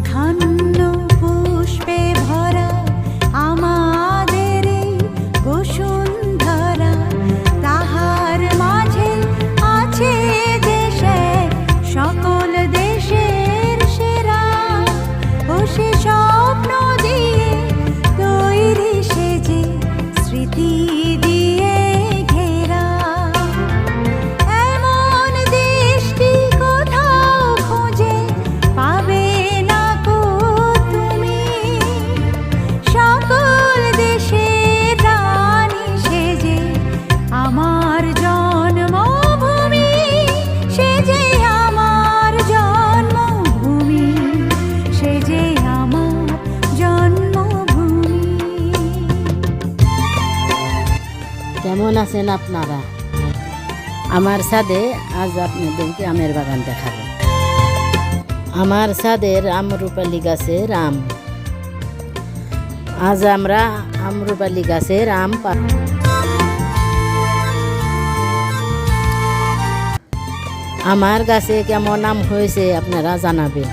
ধন্য পুষ্পে ভরা আমাদের এই বসুন্ধরা, তাহার মাঝে আছে দেশে সকল দেশের সেরা। ও সে স্বপ্ন দিয়ে তৈরি সেজে স্মৃতি দিয়ে ঘেরা, এমন দেশটি কোথাও খুঁজে পাবে না কো তুমি। সকল দেশের রানী সেজে আমার জন্মভূমি, সেজে আমার জন্মভূমি, সেজে আমার জন্মভূমি। কেমন আছেন আপনারা? আমার ছাদে আজ আপনাদেরকে আমের বাগান দেখাবো। আমার ছাদের আমরুপালি গাছের আম। আজ আমরা আমরুপালি গাছের আম আমার গাছে কেমন আম হয়েছে আপনারা জানাবেন।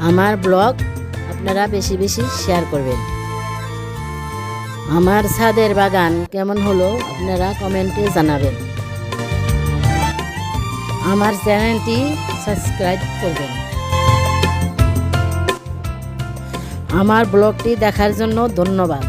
আমার ব্লগ আপনারা বেশি বেশি শেয়ার করবেন। আমার ছাদের বাগান কেমন হলো আপনারা কমেন্টে জানাবেন। আমার চ্যানেলটি সাবস্ক্রাইব করবেন। আমার ব্লগটি দেখার জন্য ধন্যবাদ।